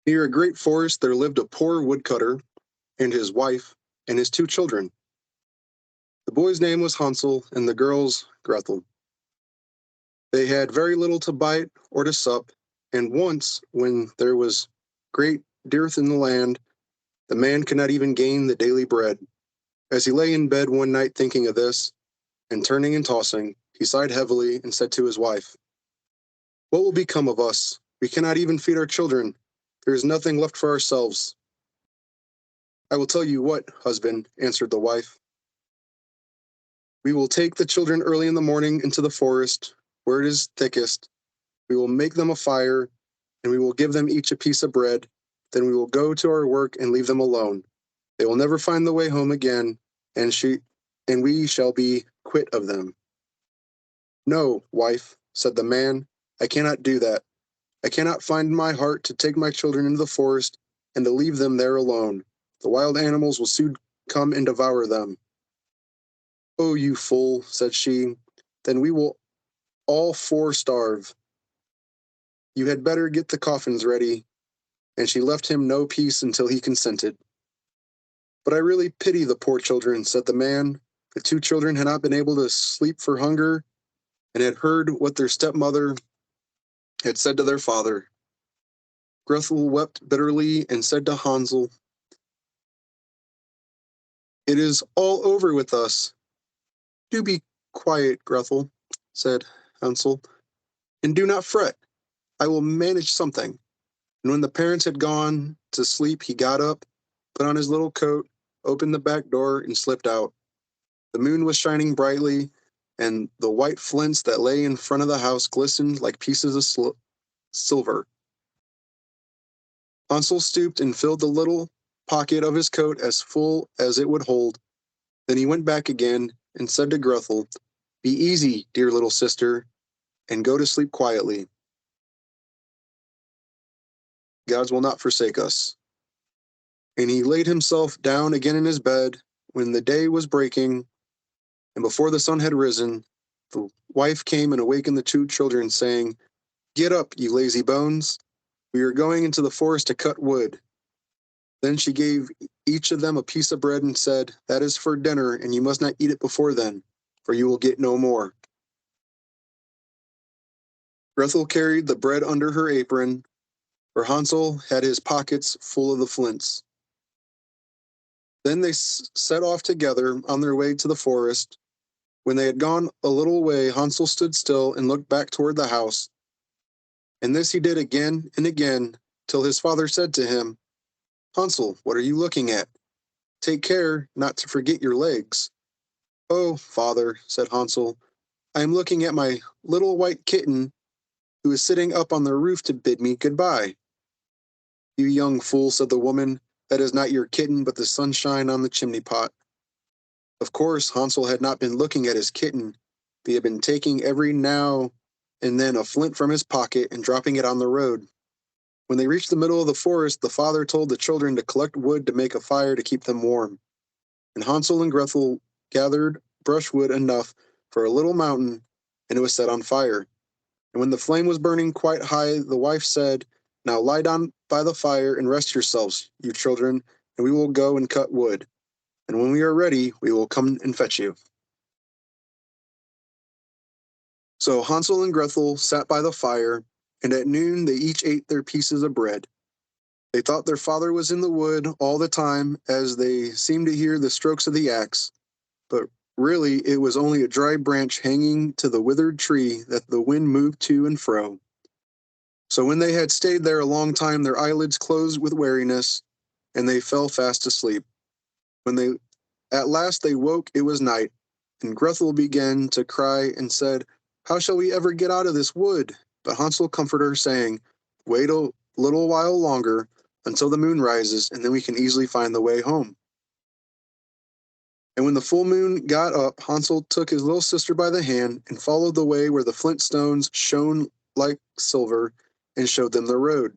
Near a great forest there lived a poor woodcutter and his wife and his two children. The boy's name was Hansel and the girl's Grethel. They had very little to bite or to sup, and once, when there was great dearth in the land, the man could not even gain the daily bread. As he lay in bed one night thinking of this, and turning and tossing, he sighed heavily and said to his wife, "What will become of us? We cannot even feed our children. There is nothing left for ourselves." "I will tell you what, husband," answered the wife. "We will take the children early in the morning into the forest, where it is thickest. We will make them a fire, and we will give them each a piece of bread. Then we will go to our work and leave them alone. They will never find the way home again, and we shall be quit of them." "No, wife," said the man, "I cannot do that. I cannot find in my heart to take my children into the forest and to leave them there alone. The wild animals will soon come and devour them." "Oh, you fool," said she, "then we will all four starve. You had better get the coffins ready." And she left him no peace until he consented. "But I really pity the poor children," said the man. The two children had not been able to sleep for hunger, and had heard what their stepmother had said to their father. Grethel wept bitterly and said to Hansel, "It is all over with us." "Do be quiet, Grethel," said Hansel, "and do not fret. I will manage something." And when the parents had gone to sleep, he got up, put on his little coat, opened the back door, and slipped out. The moon was shining brightly, and the white flints that lay in front of the house glistened like pieces of silver. Hansel stooped and filled the little pocket of his coat as full as it would hold. Then he went back again and said to Grethel, "Be easy, dear little sister, and go to sleep quietly. God will not forsake us." And he laid himself down again in his bed. When the day was breaking, and before the sun had risen, the wife came and awakened the two children, saying, "Get up, you lazy bones. We are going into the forest to cut wood." Then she gave each of them a piece of bread and said, "That is for dinner, and you must not eat it before then, for you will get no more." Grethel carried the bread under her apron, for Hansel had his pockets full of the flints. Then they set off together on their way to the forest. When they had gone a little way, Hansel stood still and looked back toward the house. And this he did again and again, till his father said to him, "Hansel, what are you looking at? Take care not to forget your legs." "Oh, father," said Hansel, "I am looking at my little white kitten, who is sitting up on the roof to bid me good-bye." "You young fool," said the woman, "that is not your kitten, but the sunshine on the chimney-pot." Of course, Hansel had not been looking at his kitten, but he had been taking every now and then a flint from his pocket and dropping it on the road. When they reached the middle of the forest, the father told the children to collect wood to make a fire to keep them warm. And Hansel and Grethel gathered brushwood enough for a little mountain, and it was set on fire. And when the flame was burning quite high, the wife said, "Now lie down by the fire and rest yourselves, you children, and we will go and cut wood. And when we are ready, we will come and fetch you." So Hansel and Grethel sat by the fire, and at noon they each ate their pieces of bread. They thought their father was in the wood all the time, as they seemed to hear the strokes of the axe, but really it was only a dry branch hanging to the withered tree that the wind moved to and fro. So when they had stayed there a long time, their eyelids closed with weariness, and they fell fast asleep. When at last they woke, it was night, and Grethel began to cry and said, "How shall we ever get out of this wood?" But Hansel comforted her, saying, "Wait a little while longer, until the moon rises, and then we can easily find the way home." And when the full moon got up, Hansel took his little sister by the hand and followed the way where the flint stones shone like silver, and showed them the road.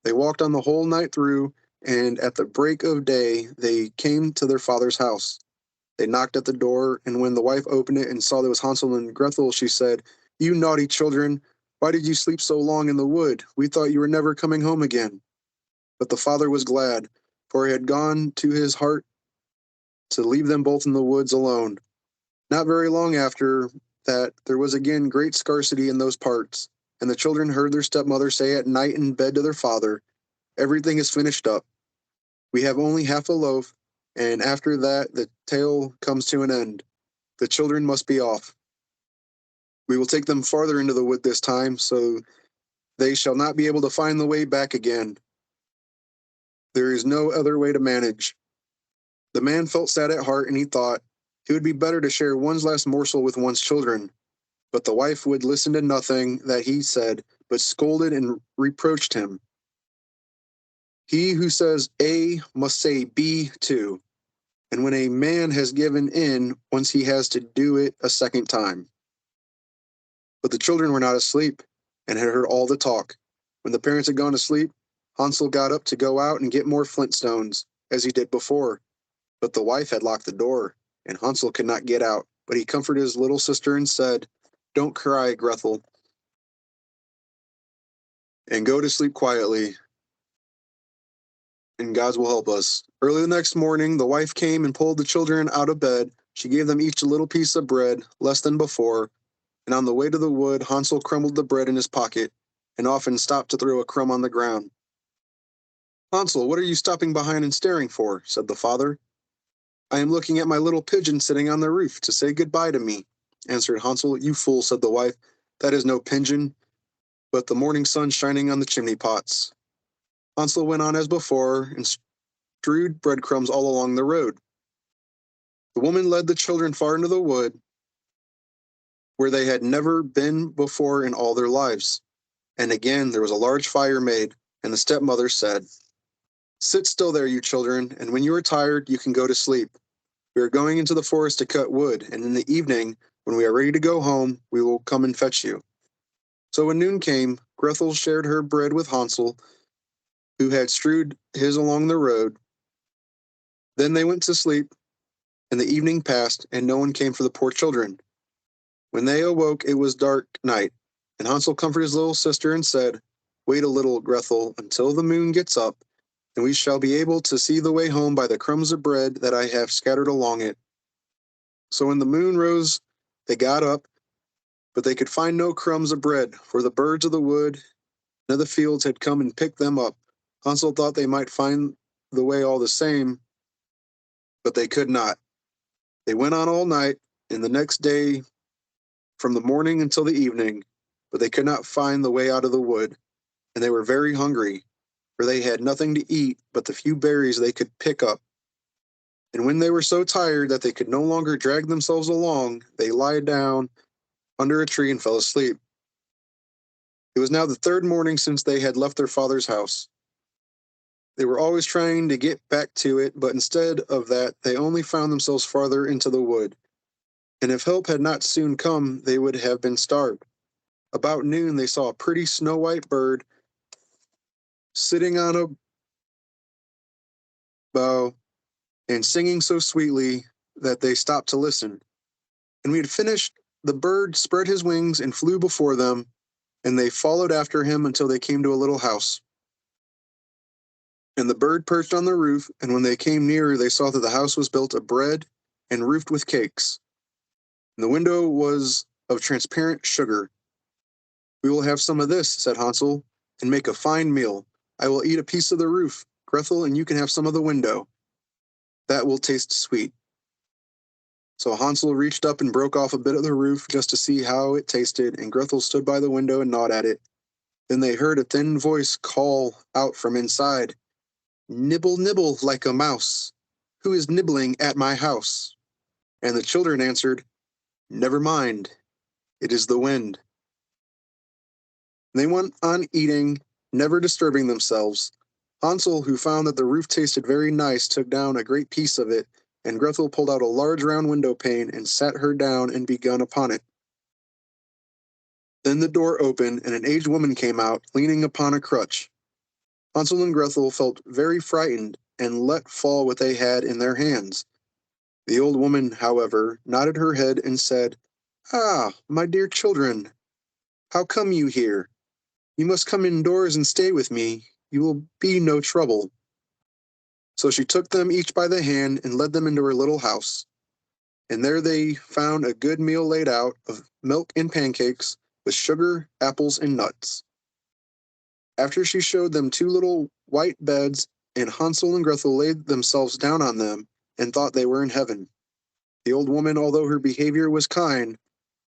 They walked on the whole night through, and at the break of day they came to their father's house. They knocked at the door, and when the wife opened it and saw that it was Hansel and Grethel, she said, "You naughty children, why did you sleep so long in the wood? We thought you were never coming home again." But the father was glad, for it had gone to his heart to leave them both in the woods alone. Not very long after that, there was again great scarcity in those parts, and the children heard their stepmother say at night in bed to their father, "Everything is finished up. We have only half a loaf, and after that the tale comes to an end. The children must be off. We will take them farther into the wood this time, so they shall not be able to find the way back again. There is no other way to manage." The man felt sad at heart, and he thought it would be better to share one's last morsel with one's children. But the wife would listen to nothing that he said, but scolded and reproached him. He who says A must say B too, and when a man has given in once, he has to do it a second time. But the children were not asleep and had heard all the talk. When the parents had gone to sleep, Hansel got up to go out and get more flint stones, as he did before. But the wife had locked the door, and Hansel could not get out. But he comforted his little sister and said, "Don't cry, Grethel, and go to sleep quietly, and God will help us." Early the next morning, the wife came and pulled the children out of bed. She gave them each a little piece of bread, less than before, and on the way to the wood, Hansel crumbled the bread in his pocket, and often stopped to throw a crumb on the ground. "Hansel, what are you stopping behind and staring for?" said the father. "I am looking at my little pigeon sitting on the roof to say good-bye to me," answered Hansel. "You fool," said the wife, "that is no pigeon, but the morning sun shining on the chimney pots." Hansel went on as before, and strewed breadcrumbs all along the road. The woman led the children far into the wood, where they had never been before in all their lives. And again there was a large fire made, and the stepmother said, "Sit still there, you children, and when you are tired, you can go to sleep. We are going into the forest to cut wood, and in the evening, when we are ready to go home, we will come and fetch you." So when noon came, Grethel shared her bread with Hansel, who had strewed his along the road. Then they went to sleep, and the evening passed, and no one came for the poor children. When they awoke, it was dark night, and Hansel comforted his little sister and said, "Wait a little, Grethel, until the moon gets up, and we shall be able to see the way home by the crumbs of bread that I have scattered along it." So when the moon rose, they got up, but they could find no crumbs of bread, for the birds of the wood and of the fields had come and picked them up. Hansel thought they might find the way all the same, but they could not. They went on all night, and the next day from the morning until the evening, but they could not find the way out of the wood, and they were very hungry, for they had nothing to eat but the few berries they could pick up. And when they were so tired that they could no longer drag themselves along, they lay down under a tree and fell asleep. It was now the third morning since they had left their father's house. They were always trying to get back to it, but instead of that, they only found themselves farther into the wood. And if help had not soon come, they would have been starved. About noon, they saw a pretty snow-white bird sitting on a bough and singing so sweetly that they stopped to listen. And we had finished, the bird spread his wings and flew before them, and they followed after him until they came to a little house. And the bird perched on the roof, and when they came nearer, they saw that the house was built of bread and roofed with cakes. And the window was of transparent sugar. "We will have some of this," said Hansel, "and make a fine meal. I will eat a piece of the roof, Grethel, and you can have some of the window. That will taste sweet." So Hansel reached up and broke off a bit of the roof just to see how it tasted, and Grethel stood by the window and gnawed at it. Then they heard a thin voice call out from inside, "Nibble, nibble like a mouse. Who is nibbling at my house?" And the children answered, "Never mind, it is the wind." They went on eating, never disturbing themselves. Hansel, who found that the roof tasted very nice, took down a great piece of it, and Grethel pulled out a large round window pane and sat her down and began upon it. Then the door opened, and an aged woman came out, leaning upon a crutch. Hansel and Grethel felt very frightened and let fall what they had in their hands. The old woman, however, nodded her head and said, "Ah, my dear children, how come you here? You must come indoors and stay with me. you will be no trouble." So she took them each by the hand and led them into her little house. And there they found a good meal laid out of milk and pancakes, with sugar, apples, and nuts. After she showed them two little white beds, and Hansel and Grethel laid themselves down on them and thought they were in heaven. The old woman, although her behavior was kind,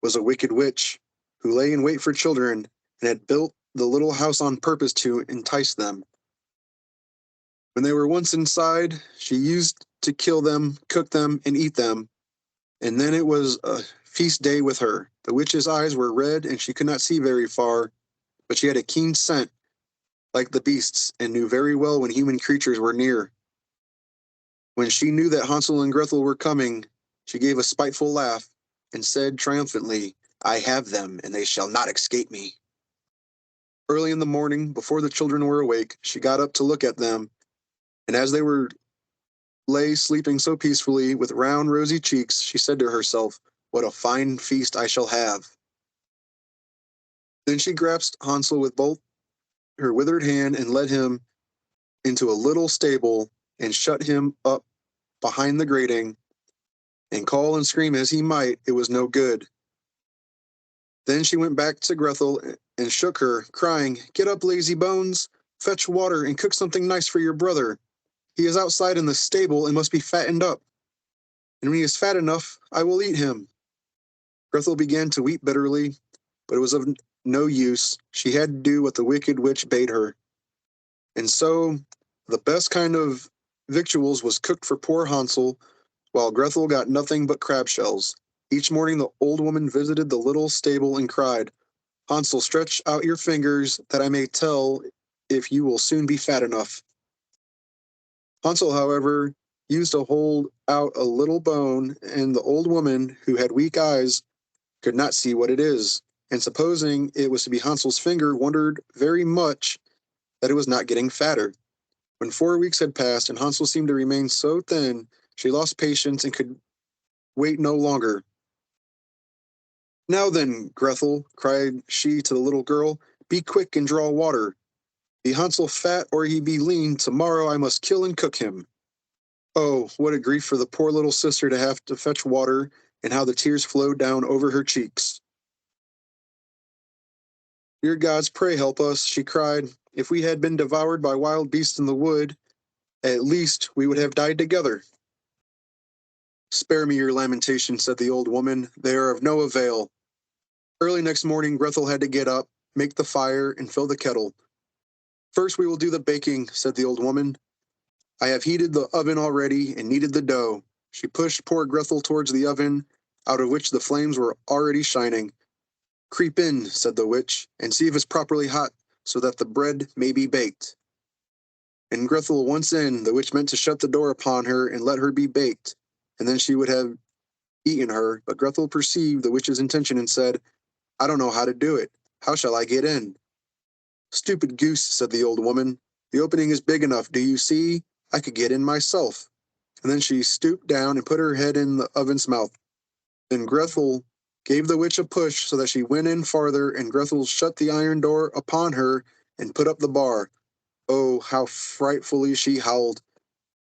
was a wicked witch, who lay in wait for children and had built the little house on purpose to entice them. When they were once inside, she used to kill them, cook them, and eat them, and then it was a feast day with her. The witch's eyes were red, and she could not see very far, but she had a keen scent, like the beasts, and knew very well when human creatures were near. When she knew that Hansel and Grethel were coming, she gave a spiteful laugh, and said triumphantly, "I have them, and they shall not escape me." Early in the morning, before the children were awake, she got up to look at them, and as they lay sleeping so peacefully, with round, rosy cheeks, she said to herself, "What a fine feast I shall have." Then she grasped Hansel with both her withered hand and led him into a little stable and shut him up behind the grating, and call and scream as he might, it was no good. Then she went back to Grethel and shook her, crying, "Get up, lazy bones! Fetch water and cook something nice for your brother. He is outside in the stable and must be fattened up. And when he is fat enough, I will eat him." Grethel began to weep bitterly, but it was of no use. She had to do what the wicked witch bade her. And so the best kind of victuals was cooked for poor Hansel, while Grethel got nothing but crab shells. Each morning the old woman visited the little stable and cried, "Hansel, stretch out your fingers, that I may tell if you will soon be fat enough." Hansel, however, used to hold out a little bone, and the old woman, who had weak eyes, could not see what it is, and supposing it was to be Hansel's finger, wondered very much that it was not getting fatter. When 4 weeks had passed, and Hansel seemed to remain so thin, she lost patience and could wait no longer. "Now then, Grethel," cried she to the little girl, "be quick and draw water. Be Hansel fat or he be lean, tomorrow I must kill and cook him." Oh, what a grief for the poor little sister to have to fetch water, and how the tears flowed down over her cheeks. "Dear gods, pray help us," she cried. "If we had been devoured by wild beasts in the wood, at least we would have died together." "Spare me your lamentations," said the old woman. "They are of no avail." Early next morning, Grethel had to get up, make the fire, and fill the kettle. "First we will do the baking," said the old woman. "I have heated the oven already and kneaded the dough." She pushed poor Grethel towards the oven, out of which the flames were already shining. "Creep in," said the witch, "and see if it's properly hot, so that the bread may be baked." And Grethel once in, the witch meant to shut the door upon her and let her be baked, and then she would have eaten her. But Grethel perceived the witch's intention and said, "I don't know how to do it. How shall I get in?" "Stupid goose," said the old woman. "The opening is big enough. Do you see? I could get in myself." And then she stooped down and put her head in the oven's mouth. Then Grethel gave the witch a push so that she went in farther, and Grethel shut the iron door upon her and put up the bar. Oh, how frightfully she howled!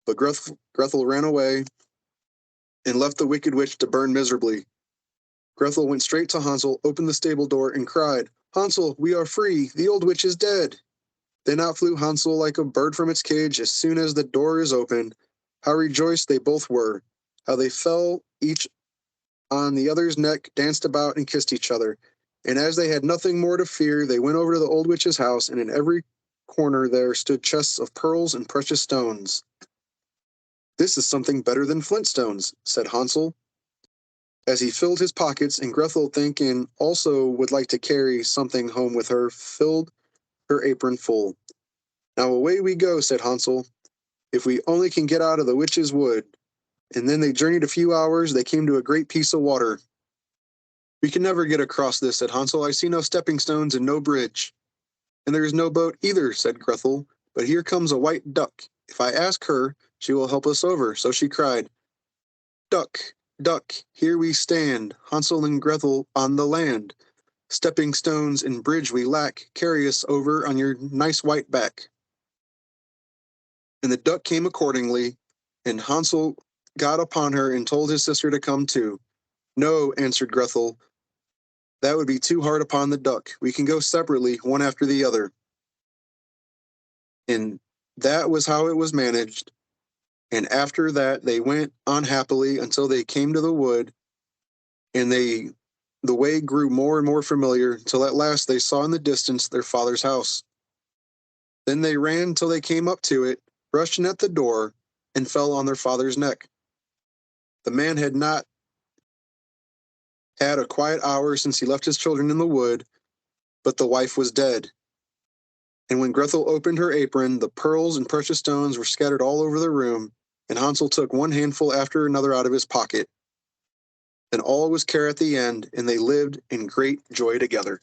But Grethel ran away and left the wicked witch to burn miserably. Grethel went straight to Hansel, opened the stable door, and cried, "Hansel, we are free! The old witch is dead!" Then out flew Hansel like a bird from its cage as soon as the door is opened. How rejoiced they both were! How they fell each on the other's neck, danced about, and kissed each other. And as they had nothing more to fear, they went over to the old witch's house, and in every corner there stood chests of pearls and precious stones. "This is something better than flintstones," said Hansel, as he filled his pockets, and Grethel, thinking also would like to carry something home with her, filled her apron full. "Now away we go," said Hansel, "if we only can get out of the witch's wood." And then they journeyed a few hours. They came to a great piece of water. "We can never get across this," said Hansel. "I see no stepping stones and no bridge." "And there is no boat either," said Grethel. "But here comes a white duck. If I ask her, she will help us over." So she cried, "Duck, duck, here we stand, Hansel and Grethel on the land. Stepping stones and bridge we lack. Carry us over on your nice white back." And the duck came accordingly, and Hansel got upon her and told his sister to come too. "No," answered Grethel, "that would be too hard upon the duck. We can go separately, one after the other." And that was how it was managed. And after that, they went on happily until they came to the wood, and the way grew more and more familiar, till at last they saw in the distance their father's house. Then they ran till they came up to it, rushed in at the door, and fell on their father's neck. The man had not had a quiet hour since he left his children in the wood, but the wife was dead. And when Grethel opened her apron, the pearls and precious stones were scattered all over the room, and Hansel took one handful after another out of his pocket. Then all was care at the end, and they lived in great joy together.